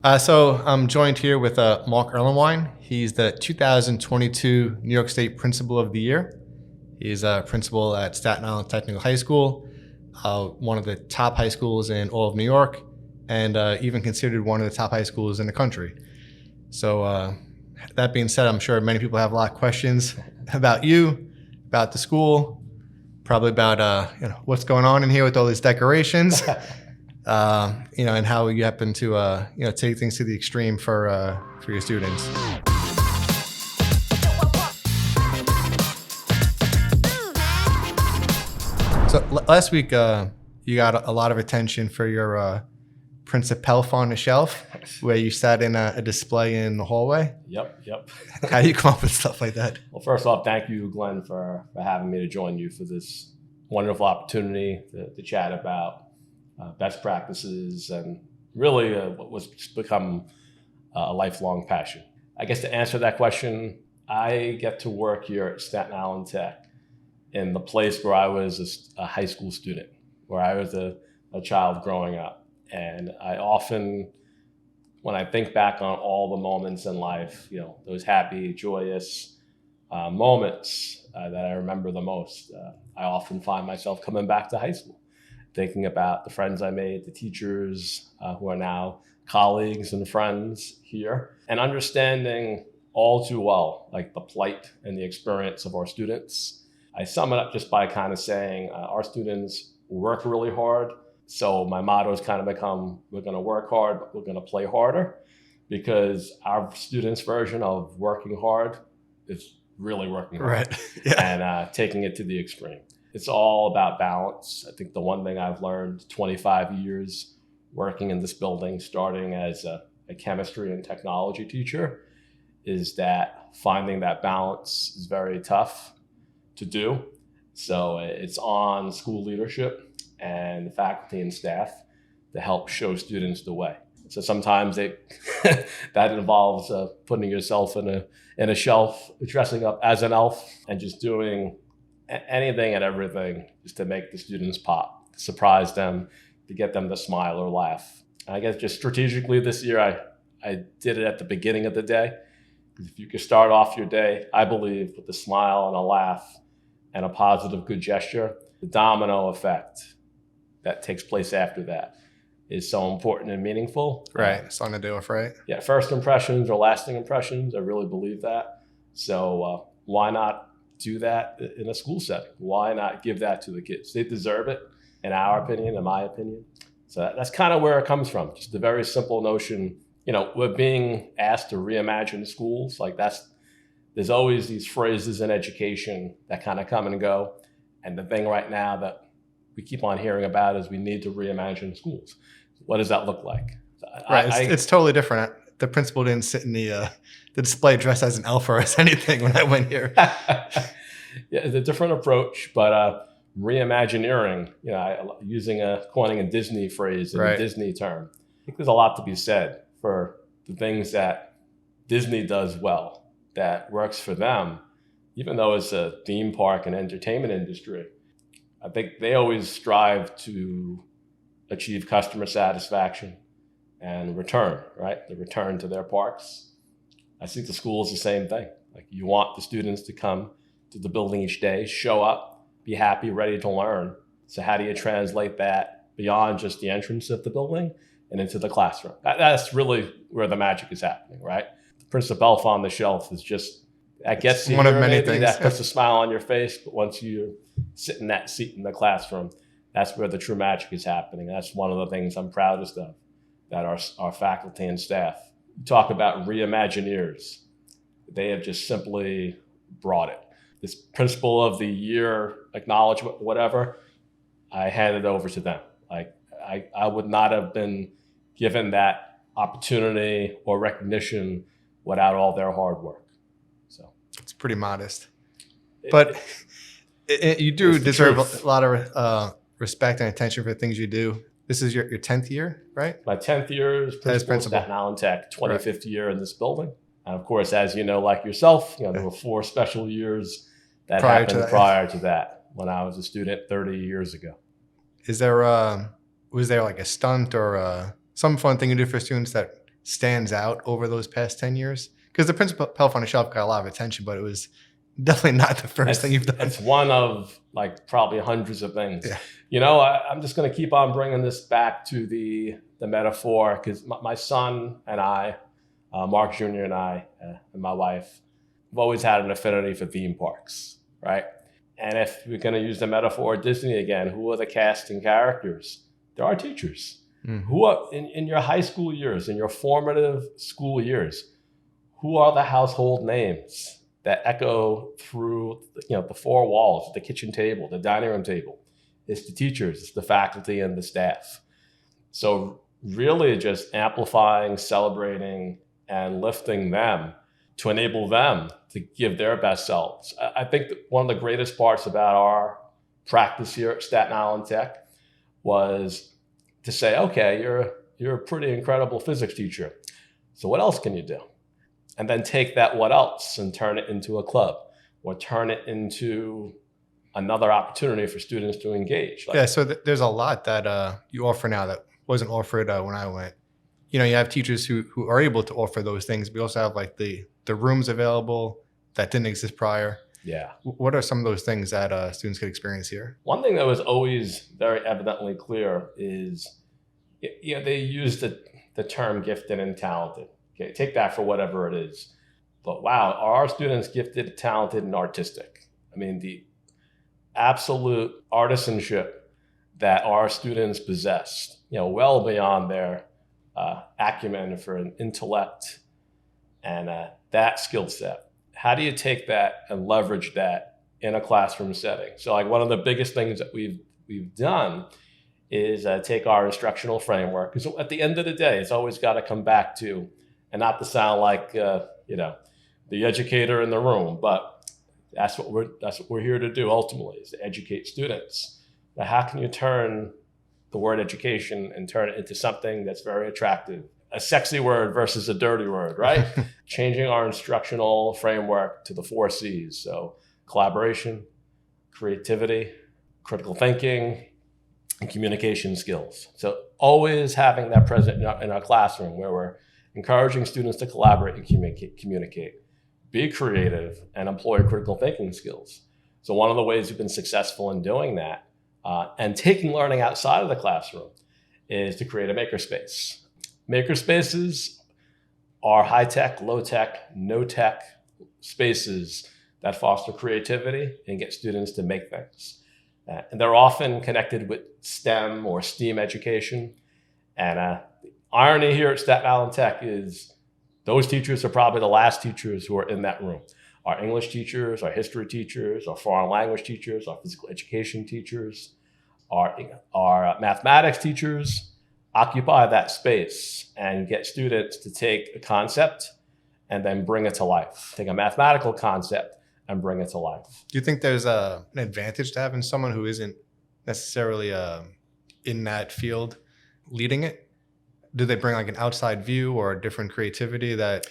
So I'm joined here with Mark Erlenwein. He's the 2022 New York State Principal of the Year. He's a principal at Staten Island Technical High School, one of the top high schools in all of New York, and even considered one of the top high schools in the country. So that being said, I'm sure many people have a lot of questions about you, about the school, probably about what's going on in here with all these decorations. And how you happen to take things to the extreme for your students. So last week you got a lot of attention for your Principelf on the shelf, where you sat in a display in the hallway. Yep. How do you come up with stuff like that? Well, first off, thank you, Glenn, for having me to join you for this wonderful opportunity to chat about best practices and really what was become a lifelong passion. I guess to answer that question, I get to work here at Staten Island Tech in the place where I was a high school student, where I was a child growing up. And I often, when I think back on all the moments in life, those happy, joyous moments that I remember the most, I often find myself coming back to high school, thinking about the friends I made, the teachers who are now colleagues and friends here, and understanding all too well, like the plight and the experience of our students. I sum it up just by kind of saying our students work really hard. So my motto has kind of become, we're going to work hard, but we're going to play harder, because our students' version of working hard is really working hard, Right. Yeah. And taking it to the extreme. It's all about balance. I think the one thing I've learned 25 years working in this building, starting as a chemistry and technology teacher, is that finding that balance is very tough to do. So it's on school leadership and faculty and staff to help show students the way. So sometimes that involves putting yourself in a shelf, dressing up as an elf, and just doing anything and everything just to make the students pop, to surprise them, to get them to smile or laugh. And I guess just strategically this year, I did it at the beginning of the day. If you could start off your day, I believe, with a smile and a laugh and a positive, good gesture, the domino effect that takes place after that is so important and meaningful. Right. Something to do with, right? Yeah. First impressions are lasting impressions. I really believe that. So why not do that in a school setting? Why not give that to the kids? They deserve it, in our opinion, in my opinion. So that's kind of where it comes from. Just a very simple notion. We're being asked to reimagine schools. There's always these phrases in education that kind of come and go. And the thing right now that we keep on hearing about is we need to reimagine schools. What does that look like? Right. It's totally different. The principal didn't sit in the display dressed as an elf or as anything when I went here. Yeah, it's a different approach, but reimagineering, coining a Disney phrase and Right. a Disney term. I think there's a lot to be said for the things that Disney does well, that works for them, even though it's a theme park and entertainment industry. I think they always strive to achieve customer satisfaction and return, right? The return to their parks. I think the school is the same thing. Like, you want the students to come to the building each day, show up, be happy, ready to learn. So how do you translate that beyond just the entrance of the building and into the classroom? That's really where the magic is happening, right? The Principelf on the shelf is just, that gets you one here, of many maybe, things. that puts a smile on your face. But once you sit in that seat in the classroom, that's where the true magic is happening. That's one of the things I'm proudest of, that our faculty and staff. You talk about reimagineers. They have just simply brought it. This Principal of the Year acknowledgement, whatever, I handed over to them. Like, I would not have been given that opportunity or recognition without all their hard work. So it's pretty modest, but you do deserve a lot of respect and attention for the things you do. This is your 10th year, right? My 10th year as principal at Staten Island Tech, 25th year in this building. And of course, as you know, like yourself, there were 4 special years that happened prior to that when I was a student 30 years ago. Was there like a stunt or some fun thing you did for students that stands out over those past 10 years? Because the Principal on the Shelf got a lot of attention, but it was definitely not the first thing you've done. It's one of like probably hundreds of things. Yeah. You know, I'm just going to keep on bringing this back to the metaphor, because my son and I, Mark Jr. and I, and my wife, have always had an affinity for theme parks, right? And if we're going to use the metaphor of Disney again, who are the casting characters? There are teachers. Mm-hmm. Who are in your high school years, in your formative school years, who are the household names that echo through, the four walls, the kitchen table, the dining room table? It's the teachers, it's the faculty and the staff. So really just amplifying, celebrating, and lifting them to enable them to give their best selves. I think that one of the greatest parts about our practice here at Staten Island Tech was to say, okay, you're a pretty incredible physics teacher. So what else can you do? And then take that what else and turn it into a club, or turn it into another opportunity for students to engage. So there's a lot that you offer now that wasn't offered when I went. You have teachers who are able to offer those things. We also have like the rooms available that didn't exist prior. Yeah. What are some of those things that students could experience here? One thing that was always very evidently clear is, they use the term gifted and talented. Okay, take that for whatever it is. But wow, are our students gifted, talented, and artistic? I mean, the absolute artisanship that our students possess, well beyond their acumen for an intellect and that skill set. How do you take that and leverage that in a classroom setting? So like one of the biggest things that we've done is take our instructional framework, because at the end of the day, it's always got to come back to, and not to sound like the educator in the room, but that's what we're here to do ultimately, is to educate students. But how can you turn the word education and turn it into something that's very attractive? A sexy word versus a dirty word, right? Changing our instructional framework to the 4 C's. So collaboration, creativity, critical thinking, and communication skills. So always having that present in our classroom, where we're encouraging students to collaborate and communicate, be creative, and employ critical thinking skills. So one of the ways we've been successful in doing that and taking learning outside of the classroom is to create a makerspace. Makerspaces are high-tech, low-tech, no-tech spaces that foster creativity and get students to make things. And they're often connected with STEM or STEAM education. And the irony here at Staten Island Tech is those teachers are probably the last teachers who are in that room. Our English teachers, our history teachers, our foreign language teachers, our physical education teachers, our mathematics teachers occupy that space and get students to take a concept and then bring it to life. Take a mathematical concept and bring it to life. Do you think there's an advantage to having someone who isn't necessarily in that field leading it? Do they bring like an outside view or a different creativity that?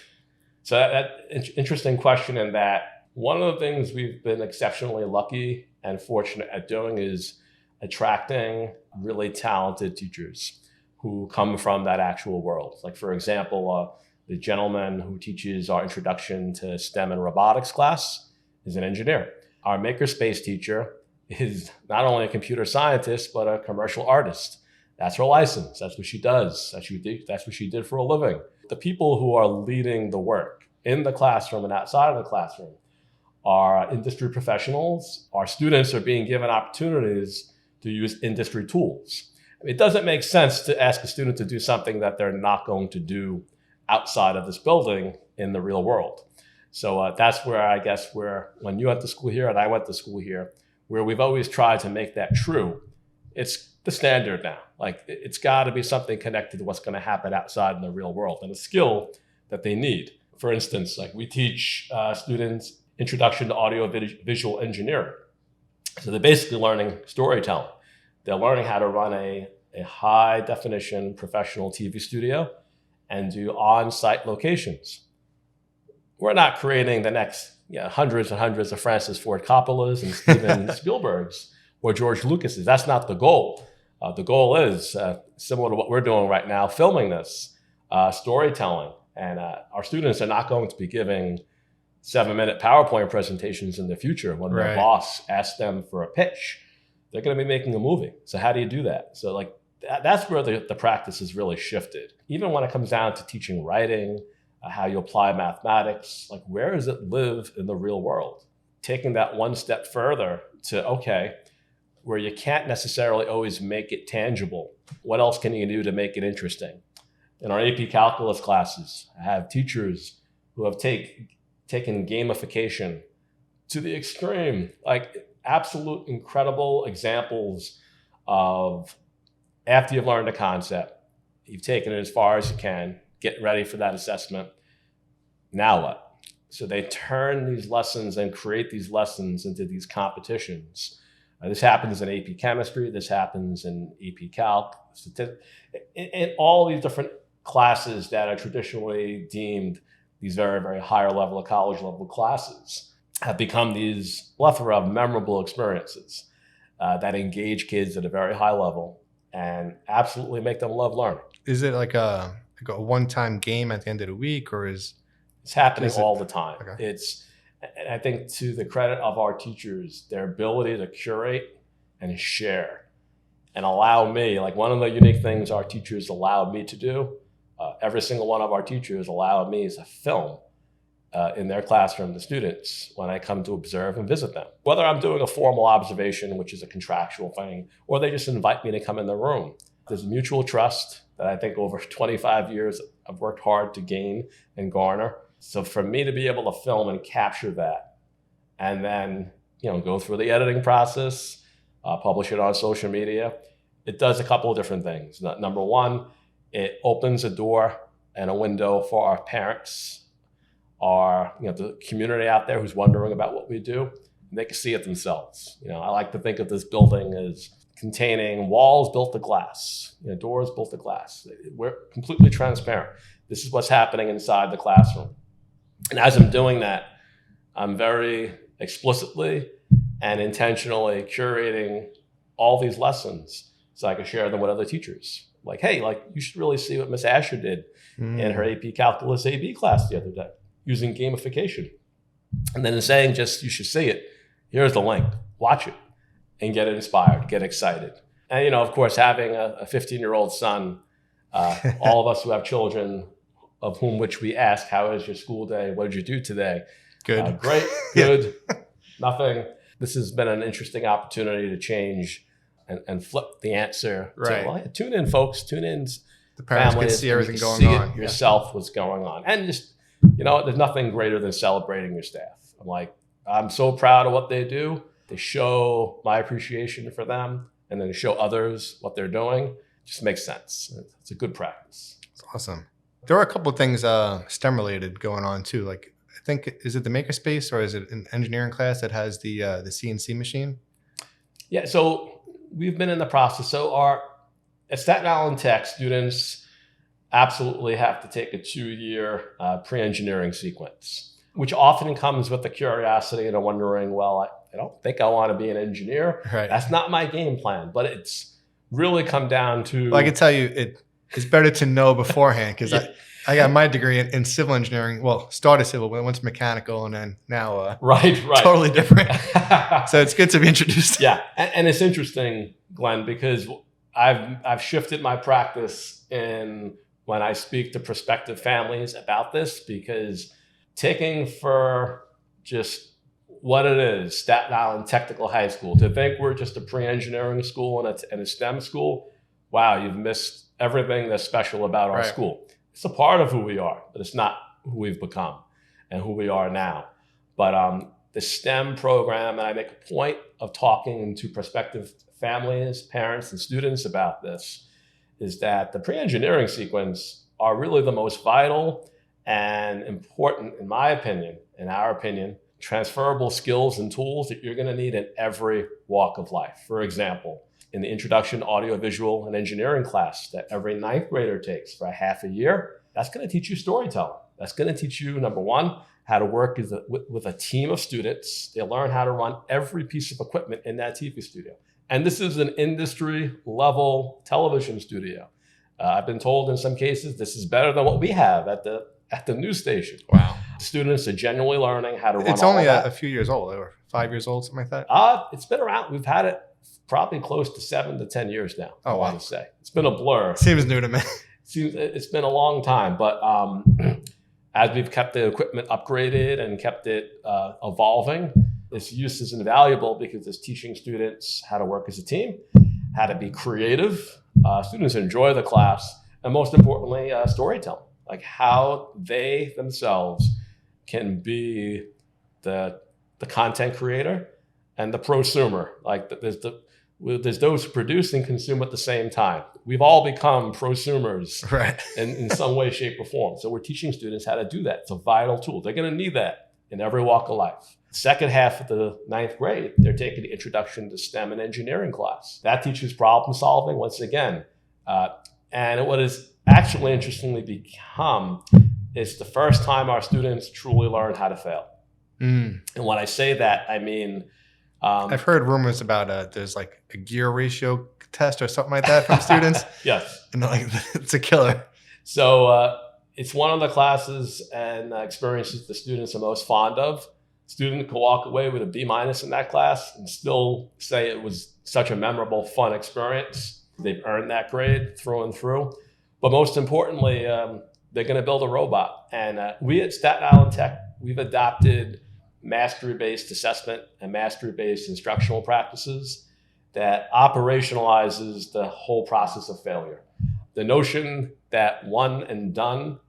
So that's an interesting question, in that one of the things we've been exceptionally lucky and fortunate at doing is attracting really talented teachers who come from that actual world. Like, for example, the gentleman who teaches our introduction to STEM and robotics class is an engineer. Our makerspace teacher is not only a computer scientist, but a commercial artist. That's her license. That's what she does. That's what she did for a living. The people who are leading the work in the classroom and outside of the classroom are industry professionals. Our students are being given opportunities to use industry tools. It doesn't make sense to ask a student to do something that they're not going to do outside of this building in the real world. So that's where I guess when you went to school here and I went to school here, where we've always tried to make that true. It's the standard now. Like, it's got to be something connected to what's going to happen outside in the real world, and a skill that they need. For instance, like we teach students introduction to audio visual engineering. So they're basically learning storytelling. They're learning how to run a high definition professional TV studio and do on-site locations. We're not creating the next hundreds and hundreds of Francis Ford Coppolas and Steven Spielbergs or George Lucas's. That's not the goal. The goal is, similar to what we're doing right now, filming this, storytelling. And our students are not going to be giving 7-minute PowerPoint presentations in the future when their Right. boss asks them for a pitch. They're going to be making a movie. So how do you do that? So like that's where the practice has really shifted. Even when it comes down to teaching writing, how you apply mathematics, like where does it live in the real world? Taking that one step further to, okay, where you can't necessarily always make it tangible, what else can you do to make it interesting? In our AP calculus classes, I have teachers who have taken gamification to the extreme, like absolute incredible examples of after you've learned a concept, you've taken it as far as you can, get ready for that assessment. Now what? So they turn these lessons and create these lessons into these competitions. This happens in AP chemistry. This happens in AP calc. In all these different classes that are traditionally deemed these very, very higher level of college level classes have become these plethora of memorable experiences that engage kids at a very high level and absolutely make them love learning. Is it like a one-time game at the end of the week, or it's happening all the time? Okay. And I think to the credit of our teachers, their ability to curate and share and allow me, like one of the unique things our teachers allowed me to do, every single one of our teachers allowed me to film in their classroom the students when I come to observe and visit them. Whether I'm doing a formal observation, which is a contractual thing, or they just invite me to come in the room. There's mutual trust that I think over 25 years I've worked hard to gain and garner. So for me to be able to film and capture that and then go through the editing process, publish it on social media, it does a couple of different things. Number one, it opens a door and a window for our parents, the community out there who's wondering about what we do. They can see it themselves. I like to think of this building as containing walls built of glass, doors built of glass. We're completely transparent. This is what's happening inside the classroom. And as I'm doing that, I'm very explicitly and intentionally curating all these lessons so I can share them with other teachers. Like, hey, you should really see what Miss Asher did in her AP Calculus AB class the other day using gamification. And then saying just, you should see it. Here's the link. Watch it and get inspired, get excited. And, of course, having a 15-year-old son, all of us who have children of which we ask, how is your school day? What did you do today? Good. Great, good, nothing. This has been an interesting opportunity to change and flip the answer. Right. To, well, tune in, folks. Tune in. The parents can see everything going on. Yourself, what's going on. And just, there's nothing greater than celebrating your staff. I'm so proud of what they do. They show my appreciation for them, and then to show others what they're doing. It just makes sense. It's a good practice. It's awesome. There are a couple of things STEM related going on too. Like, I think, is it the Makerspace or is it an engineering class that has the CNC machine? Yeah, so we've been in the process. So at Staten Island Tech, students absolutely have to take a 2-year pre-engineering sequence, which often comes with the curiosity and a wondering, well, I don't think I want to be an engineer. Right. That's not my game plan, but it's really come down to... Well, I can tell you it's better to know beforehand because Yeah. I got my degree in civil engineering. Well, started civil, but went to mechanical, and then now right. totally different. So it's good to be introduced. Yeah, and it's interesting, Glenn, because I've shifted my practice in when I speak to prospective families about this, because taking for just what it is, Staten Island Technical High School, to think we're just a pre-engineering school and a STEM school, wow, you've missed everything that's special about our Right. school. It's a part of who we are, but it's not who we've become and who we are now. But the STEM program, and I make a point of talking to prospective families, parents, and students about this, is that the pre-engineering sequence are really the most vital and important, in my opinion, in our opinion, transferable skills and tools that you're going to need in every walk of life. For example, in the Introduction to Audiovisual and Engineering class that every 9th grader takes for a half a year, that's going to teach you storytelling. That's going to teach you, number one, how to work with a team of students. They'll learn how to run every piece of equipment in that TV studio. And this is an industry level television studio. I've been told in some cases this is better than what we have at the news station. Wow. Students are genuinely learning how to run It's all only that. a few years old, or 5 years old, something like that. It's been around. We've had it probably close to 7 to 10 years now. Oh, I wow. want to say it's been a blur. Seems new to me. It's been a long time, but as we've kept the equipment upgraded and kept it evolving, its use is invaluable because it's teaching students how to work as a team, how to be creative. Students enjoy the class, and most importantly, storytelling, like how they themselves can be the content creator and the prosumer. Like there's those who produce and consume at the same time. We've all become prosumers, Right. in some way, shape, or form. So we're teaching students how to do that. It's a vital tool. They're going to need that in every walk of life. Second half of the 9th grade, they're taking the Introduction to STEM and Engineering class. That teaches problem solving once again. And what has actually interestingly become is the first time our students truly learn how to fail. And when I say that, I mean, I've heard rumors about there's like a gear ratio test or something like that from students. yes. And like, it's a killer. So it's one of the classes and experiences the students are most fond of. Student can walk away with a B- in that class and still say it was such a memorable, fun experience. They've earned that grade through and through. But most importantly, they're going to build a robot. And we at Staten Island Tech, we've adopted mastery-based assessment and mastery-based instructional practices that operationalizes the whole process of failure. The notion that one and done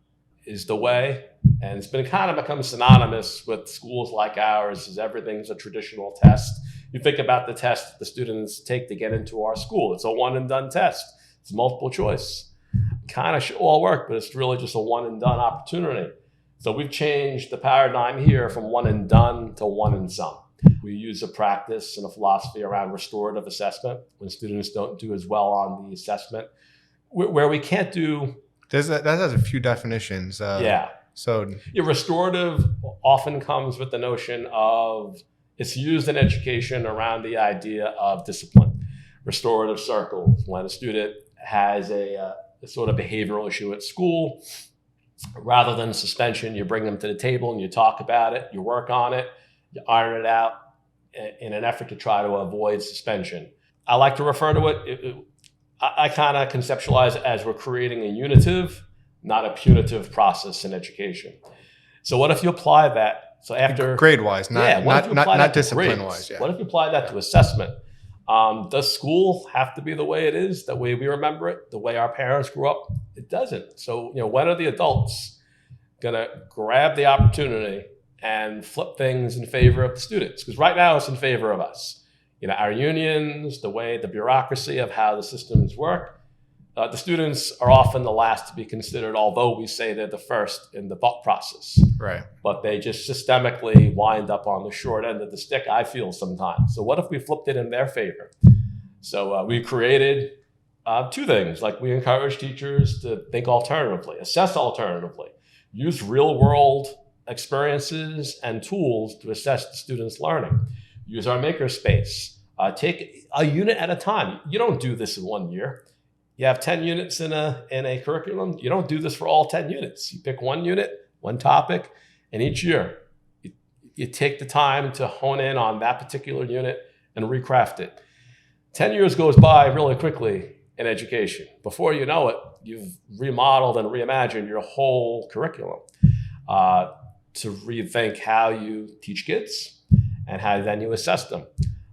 is the way, and it's been kind of become synonymous with schools like ours, is everything's a traditional test. You think about the test the students take to get into our school. It's a one and done test. It's multiple choice. Kind of should all work, but it's really just a one and done opportunity. So we've changed the paradigm here from one and done to one and some. We use a practice and a philosophy around restorative assessment when students don't do as well on the assessment. Where we can't do... That has a few definitions. Yeah, restorative often comes with the notion of, it's used in education around the idea of discipline. Restorative circles, when a student has a sort of behavioral issue at school, rather than suspension, you bring them to the table and you talk about it, you work on it, you iron it out in an effort to try to avoid suspension. I like to refer to it, I kind of conceptualize it as we're creating a unitive, not a punitive process in education. So what if you apply that? So after grade-wise, not discipline-wise. Yeah. What if you apply that to assessment? Does school have to be the way it is, the way we remember it, the way our parents grew up? It doesn't. So, when are the adults going to grab the opportunity and flip things in favor of the students? Because right now it's in favor of us. Our unions, the bureaucracy of how the systems work. The students are often the last to be considered, although we say they're the first in the thought process. Right. But they just systemically wind up on the short end of the stick, I feel sometimes. So what if we flipped it in their favor? So we created 2 things. Like, we encourage teachers to think alternatively, assess alternatively, use real world experiences and tools to assess the students' learning. Use our makerspace. Take a unit at a time. You don't do this in 1 year. You have 10 units in a curriculum. You don't do this for all 10 units. You pick 1 unit, 1 topic, and each year you take the time to hone in on that particular unit and recraft it. 10 years goes by really quickly in education. Before you know it, you've remodeled and reimagined your whole curriculum to rethink how you teach kids and how then you assess them.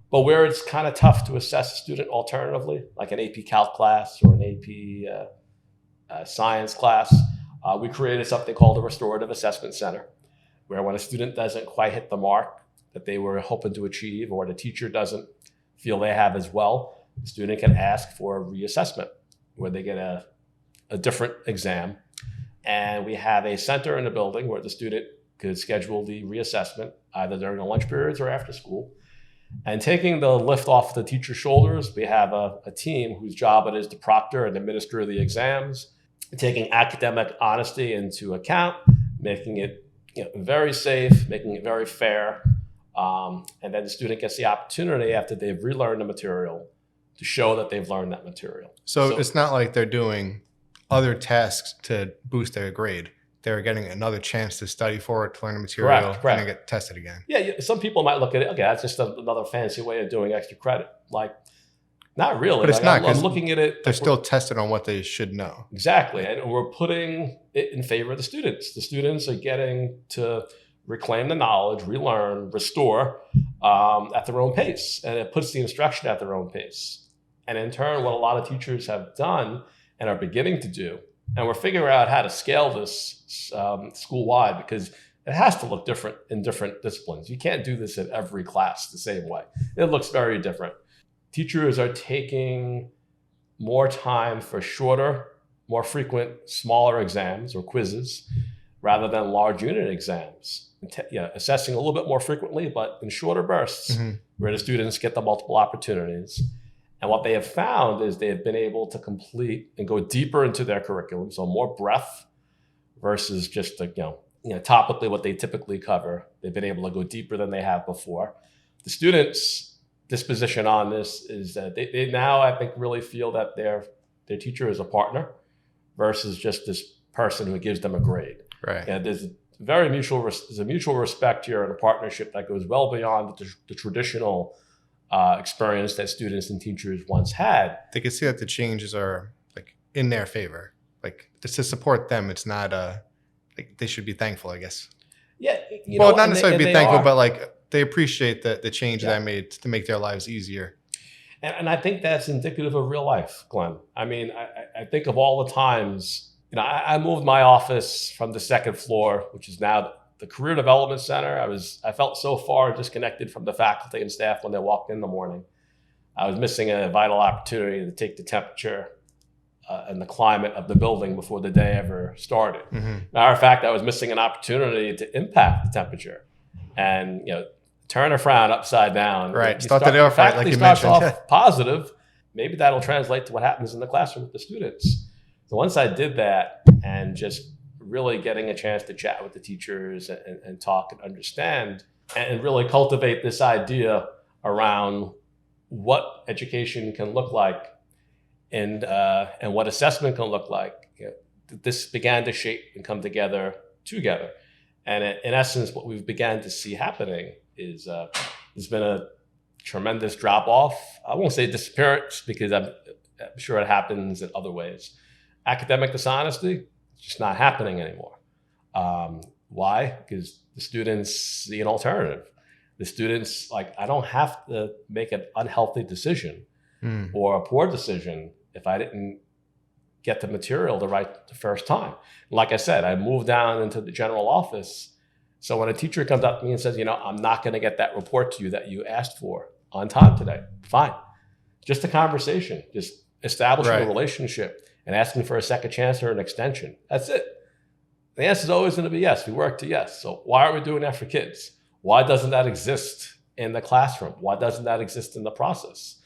But where it's kind of tough to assess a student alternatively, like an AP Calc class or an AP Science class, we created something called a Restorative Assessment Center, where when a student doesn't quite hit the mark that they were hoping to achieve, or the teacher doesn't feel they have as well, the student can ask for a reassessment, where they get a different exam. And we have a center in the building where the student could schedule the reassessment either during the lunch periods or after school. And taking the lift off the teacher's shoulders, we have a team whose job it is to proctor and administer the exams, taking academic honesty into account, making it very safe, making it very fair. And then the student gets the opportunity, after they've relearned the material, to show that they've learned that material. So it's not like they're doing other tasks to boost their grade. They're getting another chance to study for it, to learn the material, Correct. and then get tested again. Yeah, some people might look at it, okay, that's just another fancy way of doing extra credit. Like, not really. But it's like, not, I'm 'cause looking at it. They're like, still tested on what they should know. exactly. And we're putting it in favor of the students. The students are getting to reclaim the knowledge, relearn, restore at their own pace. And it puts the instruction at their own pace. And in turn, what a lot of teachers have done and are beginning to do, and we're figuring out how to scale this school-wide, because it has to look different in different disciplines. You can't do this in every class the same way. It looks very different. Teachers are taking more time for shorter, more frequent, smaller exams or quizzes rather than large unit exams. Assessing a little bit more frequently, but in shorter bursts, where the students get the multiple opportunities. And what they have found is they have been able to complete and go deeper into their curriculum, so more breadth versus just topically what they typically cover. They've been able to go deeper than they have before. The students' disposition on this is that they now, I think, really feel that their teacher is a partner versus just this person who gives them a grade. Right. And there's a mutual respect here and a partnership that goes well beyond the traditional experience that students and teachers once had. They can see that the changes are like in their favor. Like, it's to support them. It's not like they should be thankful, I guess. Yeah. Not necessarily be thankful, but like they appreciate the change that I made to make their lives easier. And I think that's indicative of real life, Glenn. I mean, I think of all the times, I moved my office from the second floor, which is now the Career Development Center. I felt so far disconnected from the faculty and staff when they walked in the morning. I was missing a vital opportunity to take the temperature and the climate of the building before the day ever started. Matter of fact, I was missing an opportunity to impact the temperature and turn a frown upside down. Right. Start the day off right, like you mentioned. Off positive. Maybe that'll translate to what happens in the classroom with the students. So once I did that and just really getting a chance to chat with the teachers and talk and understand and really cultivate this idea around what education can look like and what assessment can look like, this began to shape and come together. And in essence, what we've began to see happening is there's been a tremendous drop off. I won't say disappearance, because I'm sure it happens in other ways. Academic dishonesty, it's just not happening anymore. Why? Because the students see an alternative. The students, I don't have to make an unhealthy decision or a poor decision if I didn't get the material to write the first time. Like I said, I moved down into the general office. So when a teacher comes up to me and says, I'm not going to get that report to you that you asked for on time today, fine. Just a conversation, just establishing a relationship and asking for a second chance or an extension. That's it. The answer is always going to be yes. We work to yes. So why are we doing that for kids? Why doesn't that exist in the classroom? Why doesn't that exist in the process?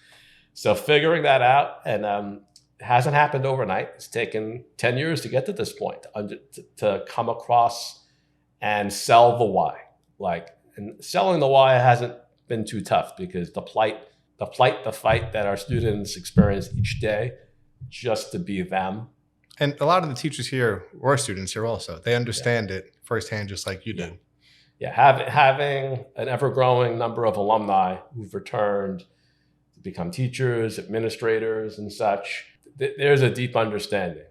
So figuring that out, and it hasn't happened overnight. It's taken 10 years to get to this point, to come across and sell the why. And selling the why hasn't been too tough, because the fight that our students experience each day, just to be them. And a lot of the teachers here were students here also. They understand it firsthand, just like you did. Yeah, having an ever-growing number of alumni who've returned to become teachers, administrators, and such, there's a deep understanding,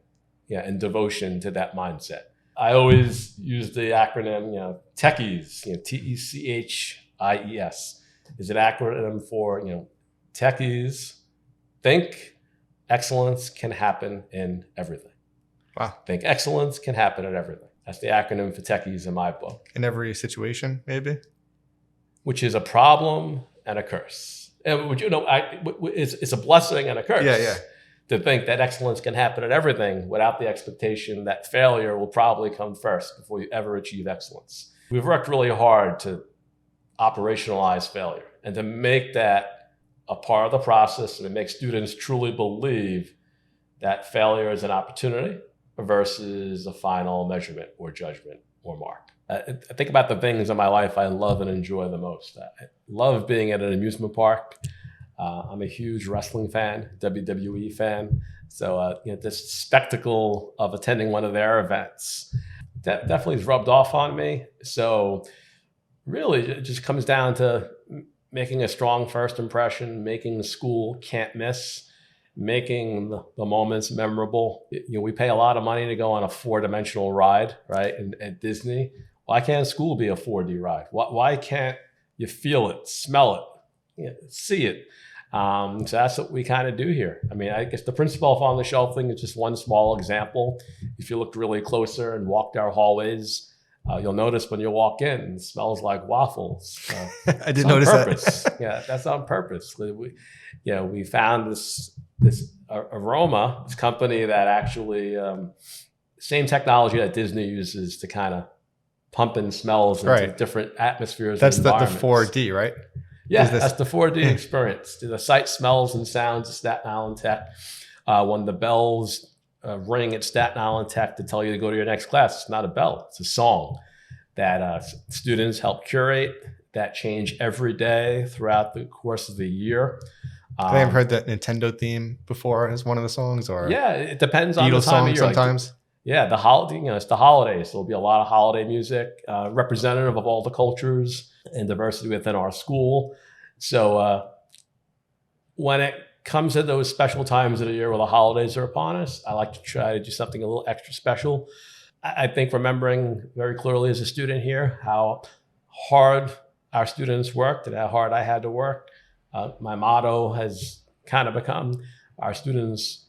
and devotion to that mindset. I always use the acronym, TECHIES, TECHIES is an acronym for, techies, think excellence can happen in everything. Wow. Think excellence can happen in everything. That's the acronym for techies in my book. In every situation, maybe? Which is a problem and a curse. And it's a blessing and a curse. Yeah. To think that excellence can happen in everything without the expectation that failure will probably come first before you ever achieve excellence. We've worked really hard to operationalize failure and to make that a part of the process, and to make students truly believe that failure is an opportunity versus a final measurement or judgment or mark. I think about the things in my life I love and enjoy the most. I love being at an amusement park. I'm a huge wrestling fan, WWE fan. So, this spectacle of attending one of their events definitely has rubbed off on me. So really, it just comes down to making a strong first impression, making the school can't miss, making the moments memorable. We pay a lot of money to go on a 4-dimensional ride, right? And at Disney, why can't school be a 4D ride? Why can't you feel it, smell it, see it? So that's what we kind of do here. I mean, I guess the principal on the shelf thing is just one small example. If you looked really closer and walked our hallways, you'll notice when you walk in, it smells like waffles. I did notice purpose. that. Yeah, that's on purpose. We found this aroma, this company that actually same technology that Disney uses to kind of pump in smells into different atmospheres. That's the 4D, right? Yeah, that's the 4D experience. The sight, smells, and sounds of Staten Island Tech. When the bells ring at Staten Island Tech to tell you to go to your next class, it's not a bell, it's a song that students help curate, that change every day throughout the course of the year. I have heard that Nintendo theme before as one of the songs, or yeah, it depends on Beatles the time of year. Sometimes. Yeah, the holiday. It's the holidays. There'll be a lot of holiday music, representative of all the cultures and diversity within our school. So when it comes to those special times of the year where the holidays are upon us, I like to try to do something a little extra special. I think remembering very clearly as a student here how hard our students worked and how hard I had to work. My motto has kind of become our students,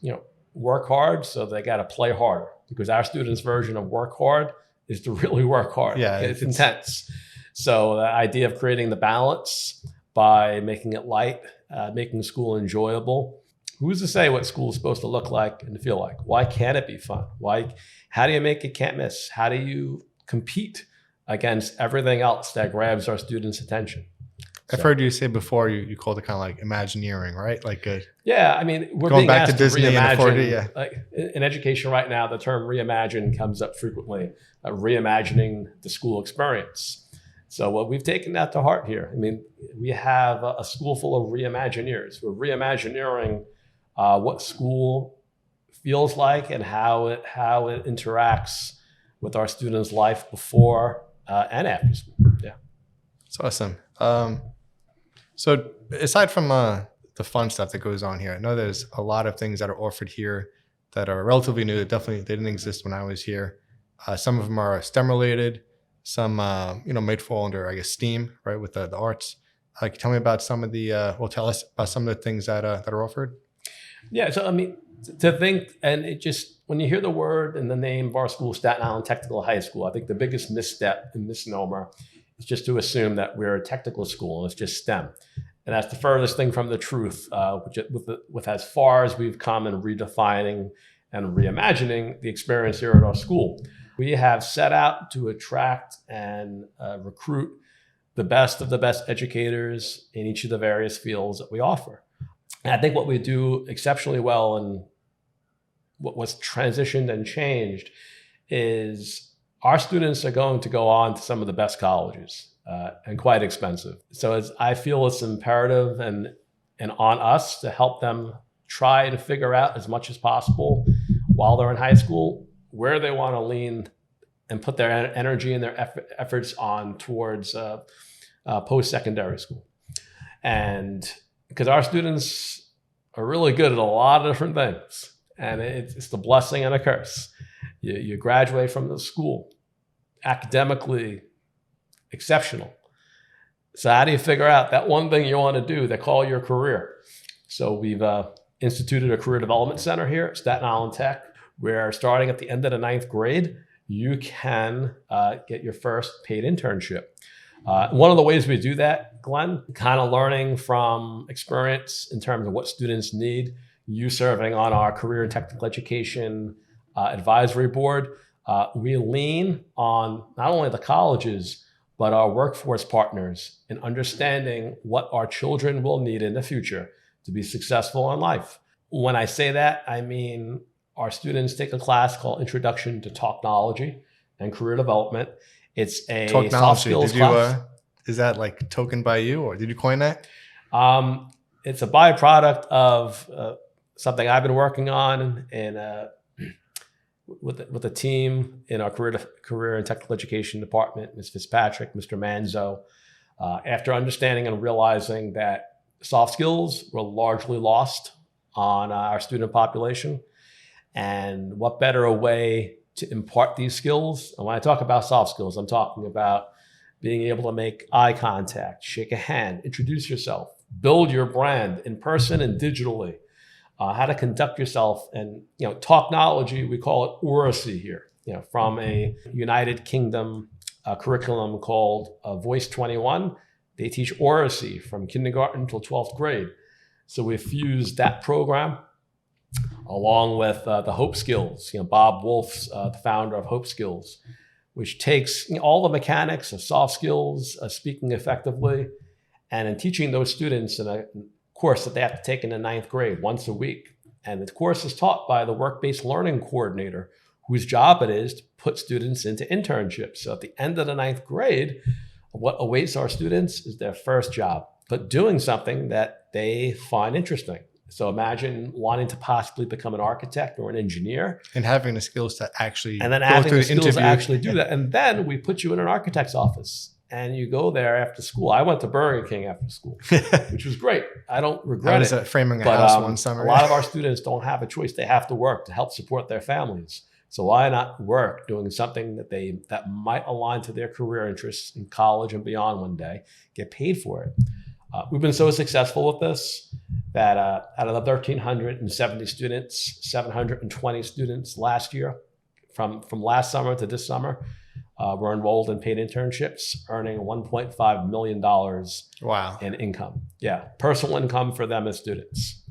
work hard, so they got to play harder, because our students' version of work hard is to really work hard. Yeah, it's intense. So the idea of creating the balance by making it light, making school enjoyable. Who's to say what school is supposed to look like and feel like? Why can't it be fun? How do you make it can't miss? How do you compete against everything else that grabs our students' attention? I've heard you say before you called it kind of like Imagineering, right? Like yeah, I mean, we're going being back asked to Disney reimagine. and the 4D, yeah. Like in education right now, the term reimagine comes up frequently. Reimagining the school experience. So we've taken that to heart here. I mean, we have a school full of reimagineers. We're reimagineering what school feels like and how it interacts with our students' life before and after school. Yeah, it's awesome. So aside from the fun stuff that goes on here, I know there's a lot of things that are offered here that are relatively new. They didn't exist when I was here. Some of them are STEM related. Some may fall under, I guess, STEAM, right, with the arts. Can you tell me about some of the tell us about some of the things that are offered? Yeah, so I mean, to think, and it just, when you hear the word and the name of our school, Staten Island Technical High School, I think the biggest misstep and misnomer is just to assume that we're a technical school and it's just STEM. And that's the furthest thing from the truth, with as far as we've come in redefining and reimagining the experience here at our school. We have set out to attract and recruit the best of the best educators in each of the various fields that we offer. And I think what we do exceptionally well, and what was transitioned and changed, is our students are going to go on to some of the best colleges and quite expensive. So I feel it's imperative and on us to help them try to figure out as much as possible while they're in high school where they want to lean and put their energy and their efforts on towards post-secondary school. And because our students are really good at a lot of different things, and it's the blessing and a curse. You graduate from the school academically exceptional. So how do you figure out that one thing you want to do that call your career? So we've instituted a career development center here at Staten Island Tech, where starting at the end of the 9th grade, you can get your first paid internship. One of the ways we do that, Glenn, kind of learning from experience in terms of what students need, you serving on our career and technical education advisory board, we lean on not only the colleges, but our workforce partners in understanding what our children will need in the future to be successful in life. When I say that, I mean our students take a class called Introduction to Talknology and Career Development. It's a soft skills class. Is that like token by you, or did you coin that? it's a byproduct of something I've been working on and with the team in our career and technical education department, Ms. Fitzpatrick, Mr. Manzo, after understanding and realizing that soft skills were largely lost on our student population. And what better a way to impart these skills? And when I talk about soft skills, I'm talking about being able to make eye contact, shake a hand, introduce yourself, build your brand in person and digitally, how to conduct yourself, and talknology, we call it oracy here, from a United Kingdom curriculum called Voice 21. They teach oracy from kindergarten till 12th grade. So we fused that program along with the Hope Skills. Bob Wolf's the founder of Hope Skills, which takes all the mechanics of soft skills, speaking effectively, and in teaching those students in a course that they have to take in the 9th grade once a week. And the course is taught by the work-based learning coordinator, whose job it is to put students into internships. So at the end of the 9th grade, what awaits our students is their first job, but doing something that they find interesting. So imagine wanting to possibly become an architect or an engineer. And having the skills to actually and then go having through the the skills to interview. actually do that. And then we put you in an architect's office and you go there after school. I went to Burger King after school, which was great. I don't regret I was it. framing a But house one summer. a lot of our students don't have a choice. They have to work to help support their families. So why not work doing something that might align to their career interests in college and beyond one day, get paid for it. We've been so successful with this that out of the 1,370 students, 720 students last year, from last summer to this summer, were enrolled in paid internships, earning $1.5 million Wow. in income. Yeah, personal income for them as students.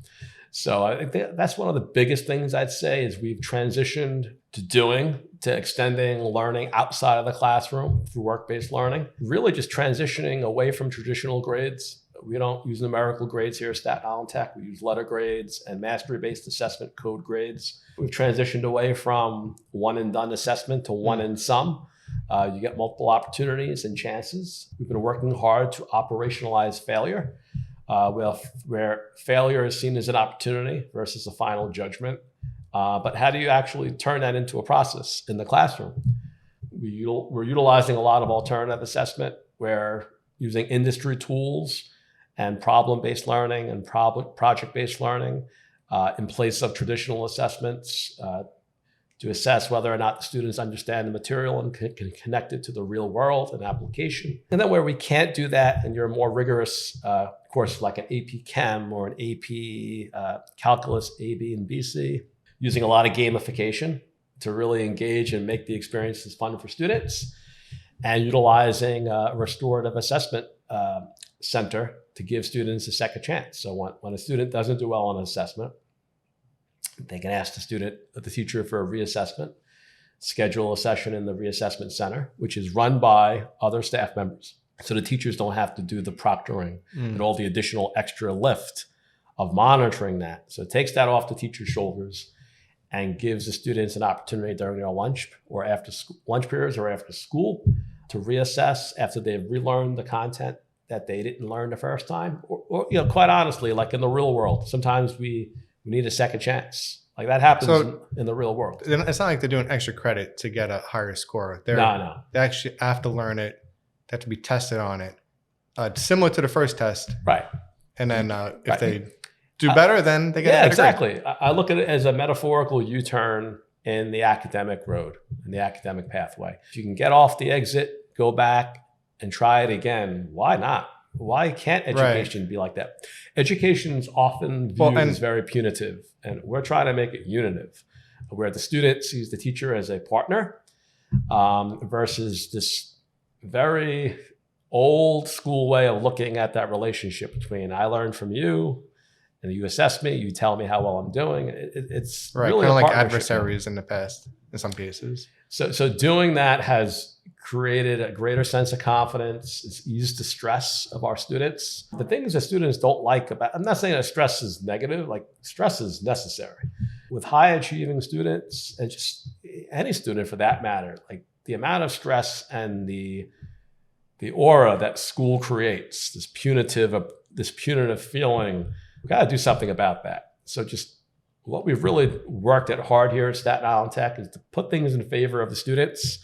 So I think that's one of the biggest things I'd say is we've transitioned to extending learning outside of the classroom through work-based learning, really just transitioning away from traditional grades. We don't use numerical grades here at Staten Island Tech. We use letter grades and mastery-based assessment code grades. We've transitioned away from one and done assessment to one and some. You get multiple opportunities and chances. We've been working hard to operationalize failure, where failure is seen as an opportunity versus a final judgment. But how do you actually turn that into a process in the classroom? We're utilizing a lot of alternative assessment. We're using industry tools and problem-based learning and project-based learning in place of traditional assessments to assess whether or not the students understand the material and can connect it to the real world and application. And then where we can't do that, and you're a more rigorous course like an AP Chem or an AP Calculus A, B, and BC, using a lot of gamification to really engage and make the experiences fun for students, and utilizing a restorative assessment center to give students a second chance. So when a student doesn't do well on an assessment, they can ask the teacher for a reassessment, schedule a session in the reassessment center, which is run by other staff members. So the teachers don't have to do the proctoring and all the additional extra lift of monitoring that. So it takes that off the teacher's shoulders and gives the students an opportunity during their lunch or after lunch periods or after school to reassess after they've relearned the content that they didn't learn the first time. Or quite honestly, like in the real world, sometimes we need a second chance. Like that happens in the real world. It's not like they're doing extra credit to get a higher score. No. They actually have to learn it. They have to be tested on it. Similar to the first test. Right. And then if they do better, then they get a better exactly. grade. I look at it as a metaphorical U-turn in the academic road, in the academic pathway. If you can get off the exit, go back and try it again, why not? Why can't education be like that? Education is often viewed as very punitive, and we're trying to make it unitive, where the student sees the teacher as a partner versus this very old school way of looking at that relationship between I learn from you and you assess me, you tell me how well I'm doing. It's really kind of like partnership adversaries in the past in some cases. So doing that has created a greater sense of confidence. It's eased the stress of our students. The things that students don't like about, I'm not saying that stress is negative, like stress is necessary. With high achieving students, and just any student for that matter, like the amount of stress and the aura that school creates, this punitive feeling we got to do something about that. So just what we've really worked at hard here at Staten Island Tech is to put things in favor of the students.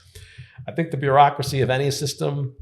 I think the bureaucracy of any system,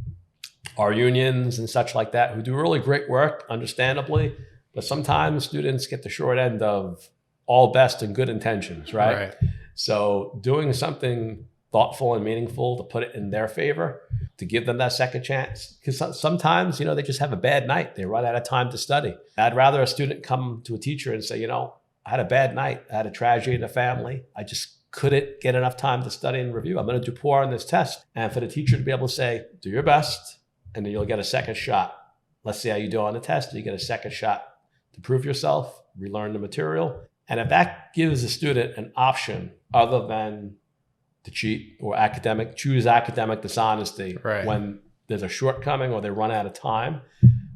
our unions and such like that, who do really great work, understandably, but sometimes students get the short end of all best and good intentions, right? So doing something thoughtful and meaningful to put it in their favor, to give them that second chance. Because sometimes, they just have a bad night. They run out of time to study. I'd rather a student come to a teacher and say, I had a bad night. I had a tragedy in the family. I just couldn't get enough time to study and review. I'm going to do poor on this test. And for the teacher to be able to say, do your best, and then you'll get a second shot. Let's see how you do on the test. You get a second shot to prove yourself, relearn the material. And if that gives the student an option other than to cheat or choose academic dishonesty when there's a shortcoming or they run out of time,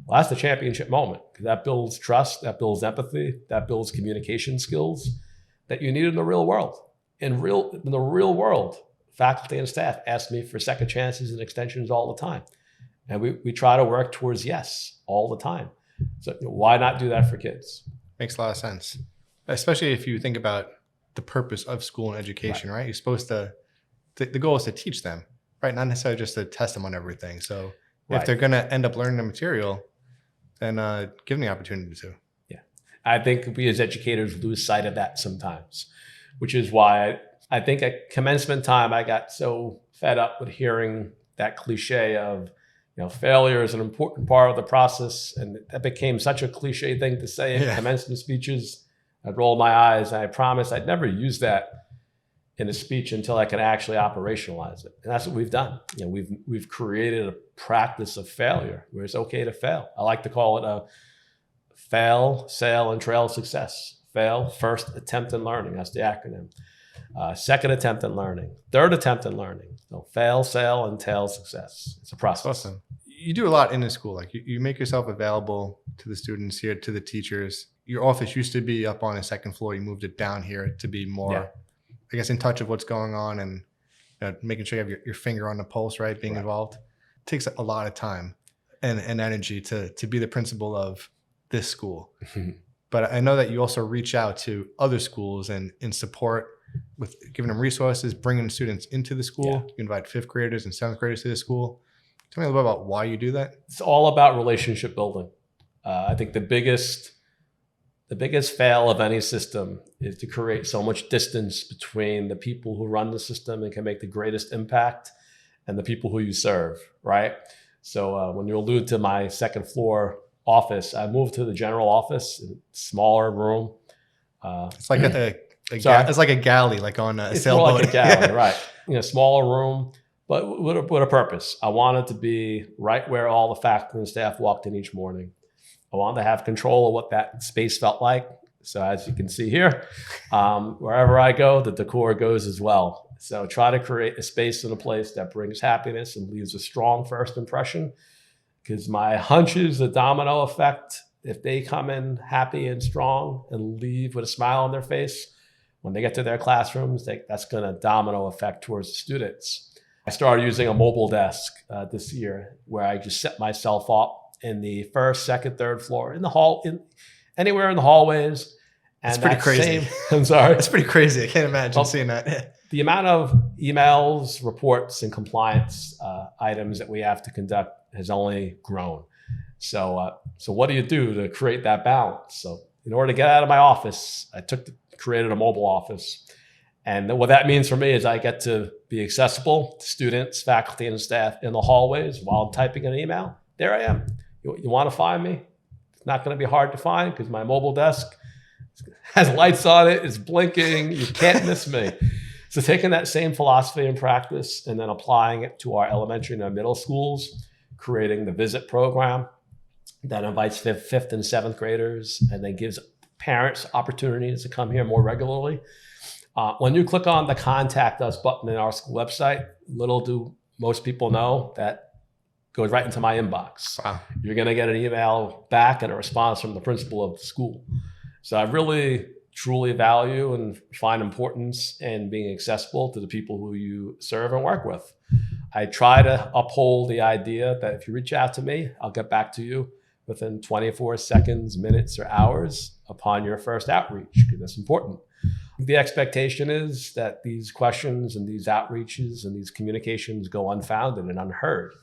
well, that's the championship moment, because that builds trust, that builds empathy, that builds communication skills that you need in the real world. In the real world, faculty and staff ask me for second chances and extensions all the time. And we try to work towards yes all the time. So why not do that for kids? Makes a lot of sense, especially if you think about the purpose of school and education, right? You're supposed to, the goal is to teach them, right? Not necessarily just to test them on everything. So if they're going to end up learning the material, then give them the opportunity to. Yeah. I think we as educators lose sight of that sometimes, which is why I think at commencement time, I got so fed up with hearing that cliche of, failure is an important part of the process. And that became such a cliche thing to say in commencement speeches. I'd roll my eyes. And I promised I'd never use that in a speech until I could actually operationalize it. And that's what we've done. We've created a practice of failure where it's okay to fail. I like to call it a fail, sail, and trail success. Fail, first attempt in learning. That's the acronym. Second attempt in learning. Third attempt in learning. So fail, sail, and tail success. It's a process. Awesome. You do a lot in the school. Like you make yourself available to the students here, to the teachers. Your office used to be up on the second floor. You moved it down here to be more, I guess, in touch of what's going on and making sure you have your finger on the pulse, right? Being involved. It takes a lot of time and energy to be the principal of this school. But I know that you also reach out to other schools and in support with giving them resources, bringing students into the school. You invite fifth graders and seventh graders to the school. Tell me a little bit about why you do that. It's all about relationship building. I think the biggest fail of any system is to create so much distance between the people who run the system and can make the greatest impact and the people who you serve, right? So when you allude to my second floor office, I moved to the general office, a smaller room. It's like it's like a galley, like on a sailboat. More like a galley, right? Smaller room, but with a purpose. I wanted to be right where all the faculty and staff walked in each morning. I wanted to have control of what that space felt like. So as you can see here, wherever I go, the decor goes as well. So try to create a space and a place that brings happiness and leaves a strong first impression. Because my hunch is the domino effect. If they come in happy and strong and leave with a smile on their face, when they get to their classrooms, that's going to domino effect towards the students. I started using a mobile desk this year where I just set myself up in the first, second, third floor, in the hall, anywhere in the hallways. And that's pretty crazy. I'm sorry. That's pretty crazy. I can't imagine seeing that. The amount of emails, reports, and compliance items that we have to conduct has only grown. So what do you do to create that balance? So in order to get out of my office, I created a mobile office. And what that means for me is I get to be accessible to students, faculty, and staff in the hallways while I'm typing an email. There I am. You want to find me? It's not going to be hard to find because my mobile desk has lights on it. It's blinking. You can't miss me. So taking that same philosophy and practice and then applying it to our elementary and our middle schools, creating the visit program that invites fifth and seventh graders and then gives parents opportunities to come here more regularly. When you click on the Contact Us button in our school website, little do most people know that goes right into my inbox. Wow. You're going to get an email back and a response from the principal of the school. So I really, truly value and find importance in being accessible to the people who you serve and work with. I try to uphold the idea that if you reach out to me, I'll get back to you within 24 seconds, minutes, or hours upon your first outreach, because that's important. The expectation is that these questions and these outreaches and these communications go unfounded and unheard.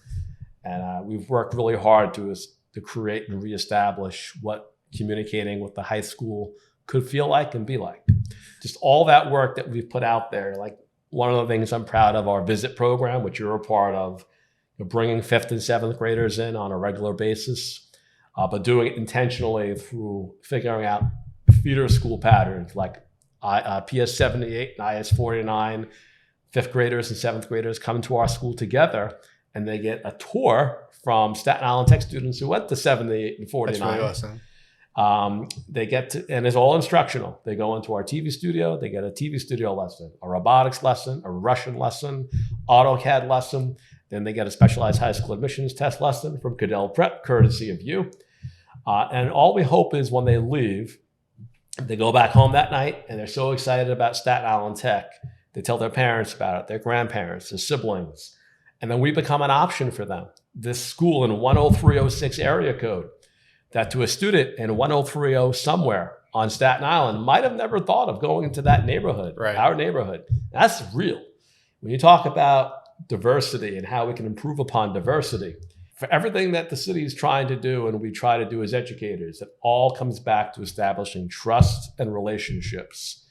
And we've worked really hard to create and reestablish what communicating with the high school could feel like and be like. Just all that work that we've put out there. Like, one of the things I'm proud of, our visit program, which you're a part of, bringing 5th and 7th graders in on a regular basis, but doing it intentionally through figuring out feeder school patterns like PS 78 and IS 49. 5th graders and 7th graders come to our school together, and they get a tour from Staten Island Tech students who went to 78 and 49. That's really awesome. They get to, and it's all instructional. They go into our TV studio, they get a TV studio lesson, a robotics lesson, a Russian lesson, AutoCAD lesson. Then they get a specialized high school admissions test lesson from Cadell Prep, courtesy of you. And all we hope is when they leave, they go back home that night and they're so excited about Staten Island Tech. They tell their parents about it, their grandparents, their siblings. And then we become an option for them. This school in 10306 area code, that to a student in 10330 somewhere on Staten Island might have never thought of going into that neighborhood, right. Our neighborhood. That's real. When you talk about diversity and how we can improve upon diversity, for everything that the city is trying to do and we try to do as educators, it all comes back to establishing trust and relationships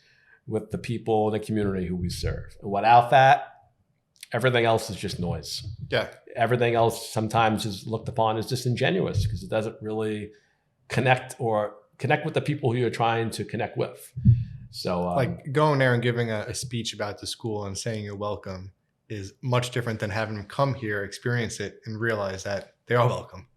with the people in the community who we serve. And without that, everything else is just noise. Yeah. Everything else sometimes is looked upon as disingenuous because it doesn't really connect with the people who you're trying to connect with. So like going there and giving a speech about the school and saying you're welcome is much different than having them come here, experience it, and realize that they are welcome.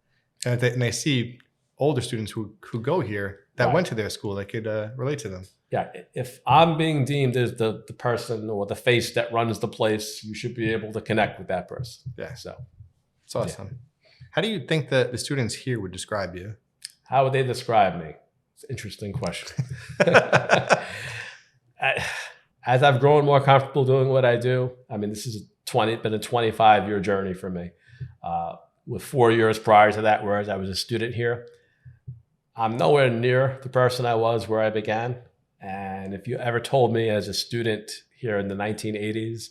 And they see older students who go here that right. went to their school, they could relate to them. Yeah, if I'm being deemed as the person or the face that runs the place, you should be able to connect with that person. Yeah. So it's awesome. Yeah. How do you think that the students here would describe you? How would they describe me? It's an interesting question. As I've grown more comfortable doing what I do, I mean, this has been a 25-year journey for me. With 4 years prior to that, whereas I was a student here, I'm nowhere near the person I was where I began. And if you ever told me as a student here in the 1980s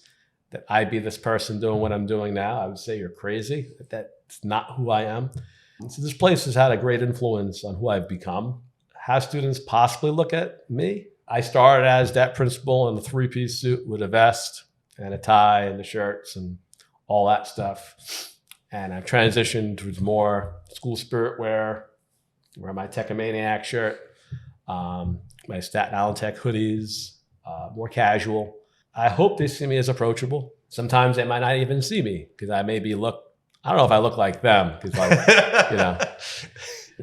that I'd be this person doing what I'm doing now, I would say you're crazy. That's not who I am. So this place has had a great influence on who I've become. How students possibly look at me? I started as that principal in a 3-piece suit with a vest and a tie and the shirts and all that stuff. And I've transitioned towards more school spirit wear my Techomaniac shirt, my Staten Island Tech hoodies, more casual. I hope they see me as approachable. Sometimes they might not even see me because I don't know if I look like them because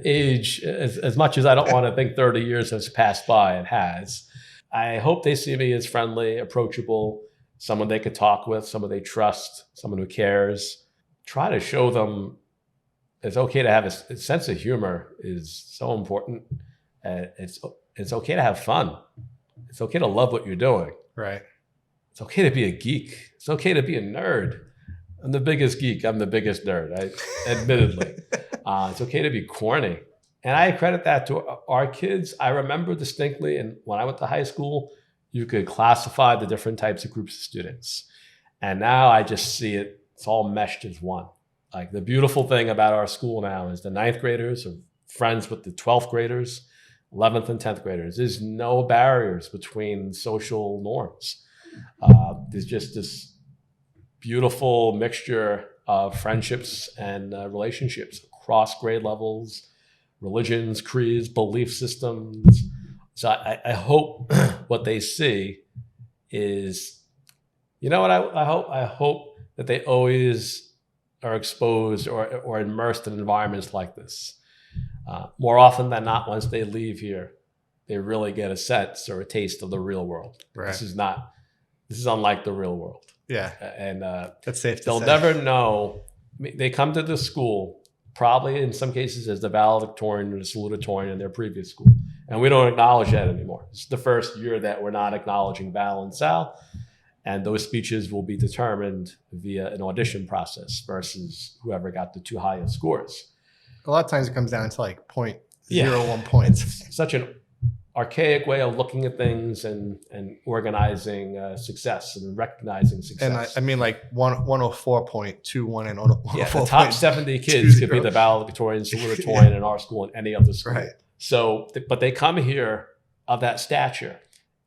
age, as much as I don't want to think 30 years has passed by, it has. I hope they see me as friendly, approachable, someone they could talk with, someone they trust, someone who cares. Try to show them it's okay to have a sense of humor is so important. It's okay to have fun. It's okay to love what you're doing. Right. It's okay to be a geek. It's okay to be a nerd. I'm the biggest geek. I'm the biggest nerd, admittedly. It's okay to be corny. And I credit that to our kids. I remember distinctly, and when I went to high school, you could classify the different types of groups of students. And now I just see it's all meshed as one. Like, the beautiful thing about our school now is the 9th graders are friends with the 12th graders, 11th and 10th graders. There's no barriers between social norms. There's just this beautiful mixture of friendships and relationships across grade levels, religions, creeds, belief systems. So I hope what they see is, you know what I hope that they always are exposed or immersed in environments like this. More often than not, once they leave here, they really get a sense or a taste of the real world. Right. This is unlike the real world. Yeah. And that's safe to say. They'll never know. They come to the school probably in some cases as the valedictorian or the salutatorian in their previous school. And we don't acknowledge that anymore. It's the first year that we're not acknowledging Val and Sal. And those speeches will be determined via an audition process versus whoever got the 2 highest scores. a lot of times it comes down to like Yeah. 0.01 points. Such an archaic way of looking at things and organizing success and recognizing success. And I mean like 104.21 and 104. Yeah, the top 70 kids could be the valedictorian, salutatorian in our school and any other school. Right. So, but they come here of that stature,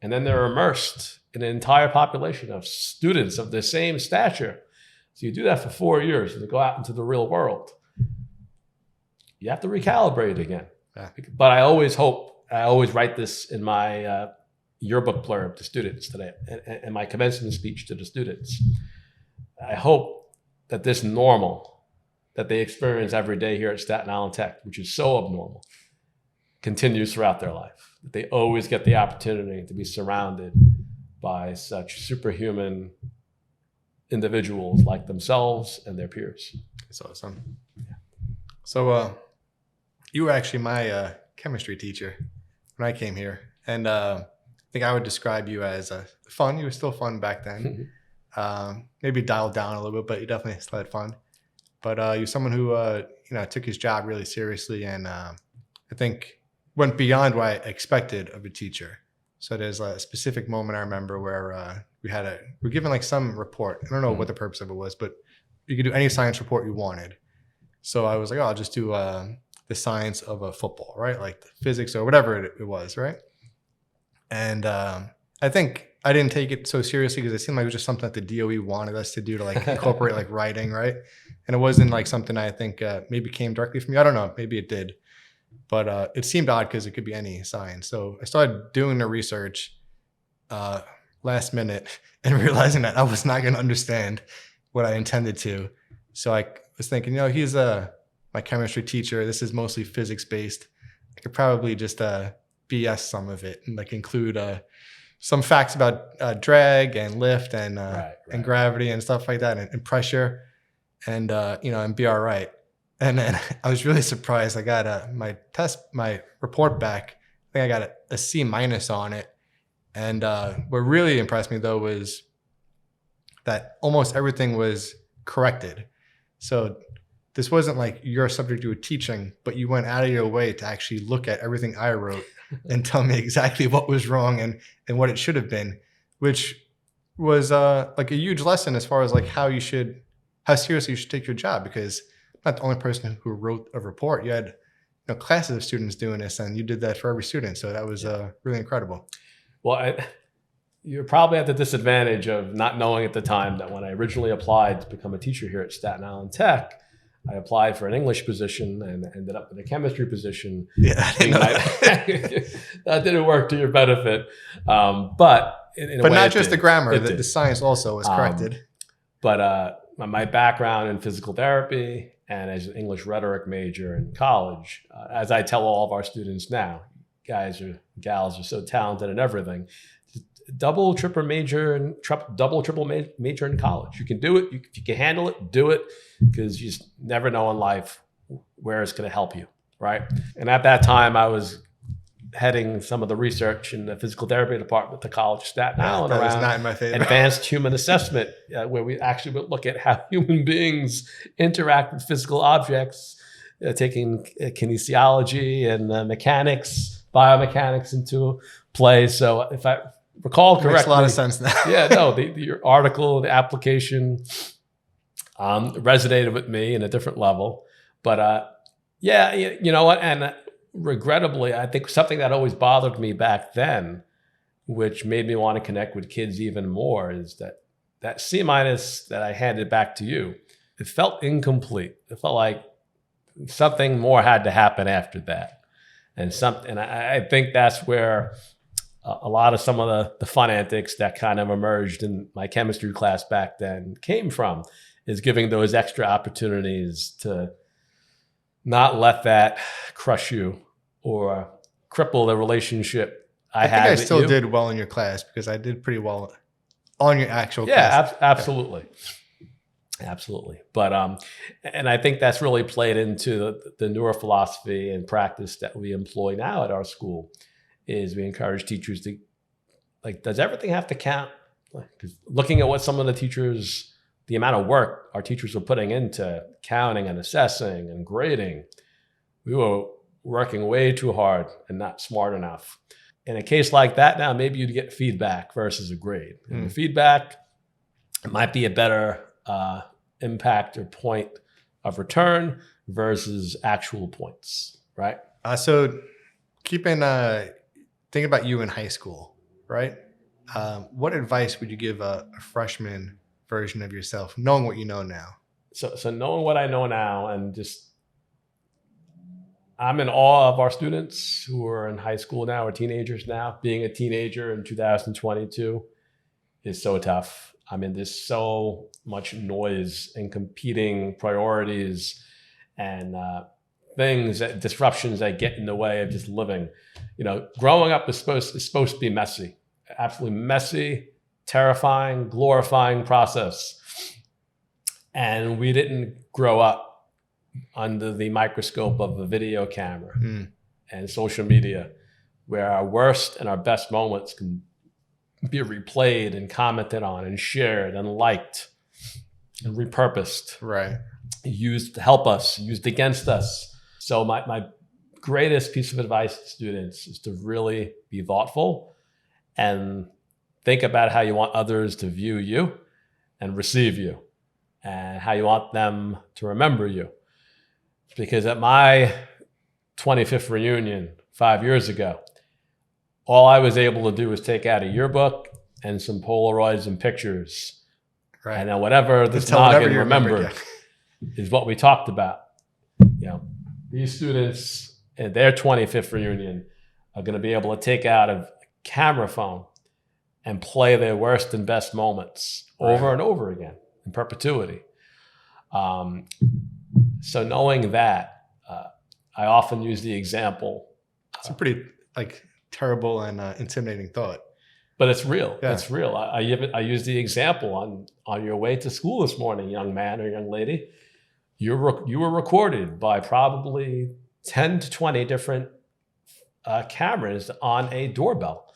and then they're immersed in an entire population of students of the same stature. So you do that for 4 years, and to go out into the real world, you have to recalibrate again. Yeah. But I always write this in my yearbook blurb to students today, and my commencement speech to the students. I hope that this normal that they experience every day here at Staten Island Tech, which is so abnormal, continues throughout their life. That they always get the opportunity to be surrounded by such superhuman individuals like themselves and their peers. It's awesome. Yeah. So you were actually my chemistry teacher when I came here. And I think I would describe you as fun. You were still fun back then. Maybe dialed down a little bit, but you definitely still had fun. But you're someone who took his job really seriously, and I think went beyond what I expected of a teacher. So there's a specific moment I remember where we're given like some report. I don't know what the purpose of it was, but you could do any science report you wanted. So I was like, I'll just do the science of a football, right? Like the physics or whatever it was, right? And I think I didn't take it so seriously because it seemed like it was just something that the DOE wanted us to do to like incorporate like writing, right? And it wasn't like something I think maybe came directly from me. I don't know, maybe it did. But it seemed odd because it could be any science. So I started doing the research last minute and realizing that I was not going to understand what I intended to. So I was thinking, he's my chemistry teacher. This is mostly physics based. I could probably just BS some of it and like include some facts about drag and lift and and gravity and stuff like that and pressure and and be all right. And then I was really surprised. I got my report back. I think I got a C- on it. And what really impressed me though was that almost everything was corrected. So this wasn't like your subject you were teaching, but you went out of your way to actually look at everything I wrote and tell me exactly what was wrong and what it should have been, which was like a huge lesson as far as like how seriously you should take your job, because I'm not the only person who wrote a report. You had classes of students doing this, and you did that for every student. So that was really incredible. Well, you're probably at the disadvantage of not knowing at the time that when I originally applied to become a teacher here at Staten Island Tech, I applied for an English position and ended up in a chemistry position. Yeah, that didn't work to your benefit. But not just the grammar, the science also was corrected. But my background in physical therapy and as an English rhetoric major in college, as I tell all of our students now, gals are so talented in everything. Double, triple major in college. You can do it. If you can handle it, do it, because you just never know in life where it's going to help you, right? And at that time, I was heading some of the research in the physical therapy department at the College of Staten Island that was around not in my favor. Advanced human assessment, where we actually would look at how human beings interact with physical objects, taking kinesiology and mechanics, biomechanics into play. So if I recall correctly, makes a lot of sense now. Yeah, no, your article, the application resonated with me in a different level. But yeah, you know what? And regrettably, I think something that always bothered me back then, which made me want to connect with kids even more, is that C- that I handed back to you, it felt incomplete. It felt like something more had to happen after that. And I think that's where a lot of some of the fun antics that kind of emerged in my chemistry class back then came from, is giving those extra opportunities to not let that crush you or cripple the relationship I had. I think I still did well in your class because I did pretty well on your actual class. Absolutely. Absolutely. But, and I think that's really played into the neurophilosophy and practice that we employ now at our school, is we encourage teachers to, like, does everything have to count? Because looking at what some of the teachers, the amount of work our teachers are putting into counting and assessing and grading, We were working way too hard and not smart enough. In a case like that now, maybe you'd get feedback versus a grade. And the feedback might be a better impact or point of return versus actual points, right? So keeping thinking about you in high school, right? What advice would you give a freshman version of yourself, knowing what you know now? So knowing what I know now, and just I'm in awe of our students who are in high school now or teenagers now. Being a teenager in 2022 is so tough. I mean, there's so much noise and competing priorities and disruptions that get in the way of just living. You know, growing up is supposed to be messy, absolutely messy, terrifying, glorifying process. And we didn't grow up under the microscope of a video camera and social media, where our worst and our best moments can be replayed and commented on and shared and liked and repurposed, right? Used to help us, used against us. So my greatest piece of advice to students is to really be thoughtful and think about how you want others to view you and receive you, and how you want them to remember you. Because at my 25th reunion 5 years ago, all I was able to do was take out a yearbook and some Polaroids and pictures. Right. And then whatever this noggin remembered is what we talked about. You know, these students at their 25th reunion are going to be able to take out a camera phone and play their worst and best moments over and over again in perpetuity. So knowing that, I often use the example. It's a pretty terrible and intimidating thought. But it's real. Yeah. It's real. I use the example on your way to school this morning, young man or young lady. You were recorded by probably 10 to 20 different cameras on a doorbell.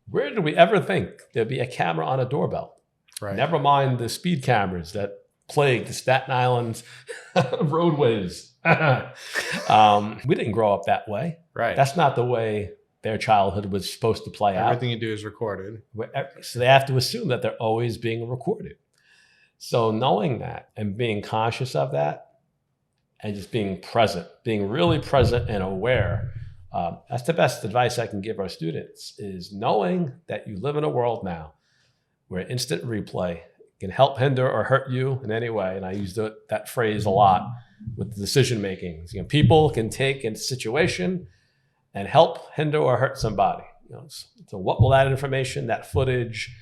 Where did we ever think there'd be a camera on a doorbell? Right. Never mind the speed cameras that plague the Staten Island roadways. We didn't grow up that way. Right. That's not the way their childhood was supposed to play out. Everything you do is recorded. So they have to assume that they're always being recorded. So knowing that and being conscious of that and just being present, being really present and aware, that's the best advice I can give our students, is knowing that you live in a world now where instant replay can help, hinder, or hurt you in any way. And I use that phrase a lot with decision making. You know, people can take a situation and help, hinder, or hurt somebody. You know, so what will that information, that footage,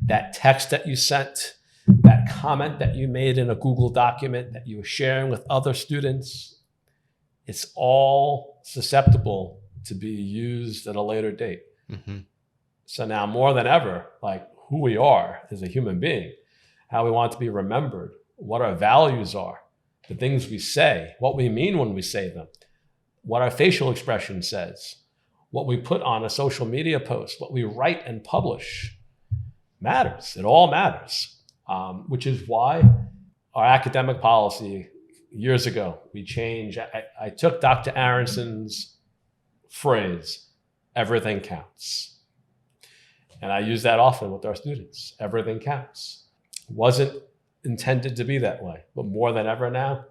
that text that you sent, that comment that you made in a Google document that you were sharing with other students, it's all susceptible to be used at a later date. Mm-hmm. So now more than ever, who we are as a human being, how we want to be remembered, what our values are, the things we say, what we mean when we say them, what our facial expression says, what we put on a social media post, what we write and publish matters. It all matters, which is why our academic policy years ago, we changed. I took Dr. Aronson's phrase, everything counts. And I use that often with our students. Everything counts. Wasn't intended to be that way, but more than ever now,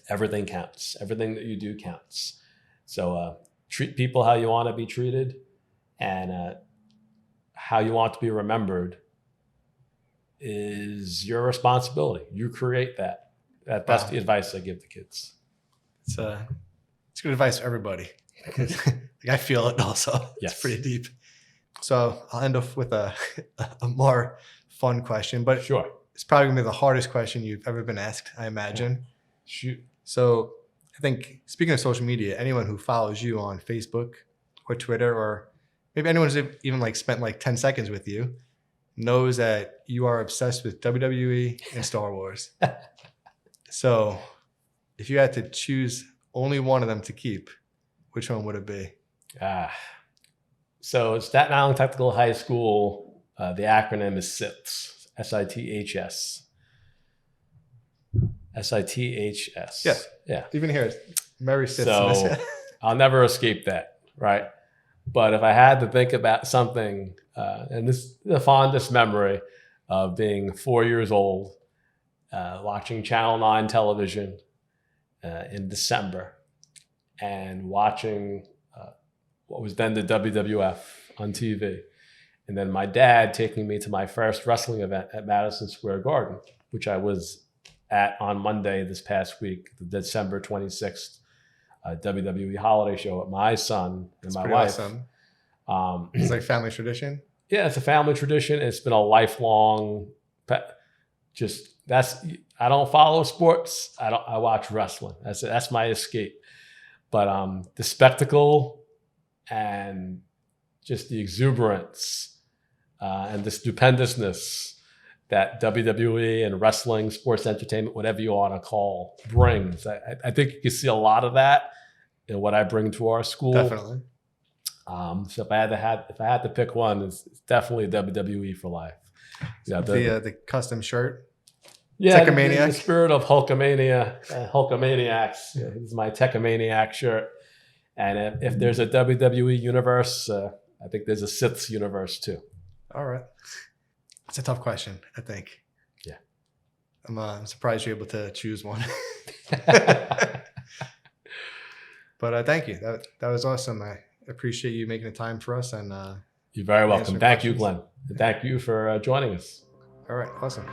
everything counts. Everything that you do counts. So treat people how you want to be treated, and how you want to be remembered is your responsibility. You create that. That's the advice I give the kids. It's good advice for everybody. I feel it also. Yes. It's pretty deep. So I'll end off with a more fun question, but sure, it's probably gonna be the hardest question you've ever been asked, I imagine. Shoot. So I think, speaking of social media, anyone who follows you on Facebook or Twitter, or maybe anyone who's even spent 10 seconds with you, knows that you are obsessed with WWE and Star Wars. So if you had to choose only one of them to keep, which one would it be? So Staten Island Technical High School, the acronym is SITHS, S-I-T-H-S. S-I-T-H-S. Yeah. Yeah. Even here, Very Sith. So I'll never escape that, right? But if I had to think about something, and this is the fondest memory of being 4 years old, watching Channel 9 television in December and watching what was then the WWF on TV. And then my dad taking me to my first wrestling event at Madison Square Garden, which I was at on Monday this past week, the December 26th WWE holiday show with my son and my wife. Awesome. It's like family tradition. Yeah, it's a family tradition. It's been a lifelong. I don't follow sports. I watch wrestling. That's my escape. But the spectacle and just the exuberance and the stupendousness that WWE and wrestling, sports entertainment, whatever you want to call, brings. I think you can see a lot of that in what I bring to our school. Definitely. So if I had to pick one, it's definitely WWE for life. Yeah, the custom shirt. Yeah, Techomaniac. The spirit of Hulkamania, Hulkamaniacs. Yeah, this is my Techomaniac shirt. And if there's a WWE universe, I think there's a Sith's universe too. All right. It's a tough question, I think. Yeah. I'm surprised you're able to choose one. But thank you. That was awesome. I appreciate you making the time for us. And you're very welcome. Thank you, Glenn. And thank you for joining us. All right. Awesome.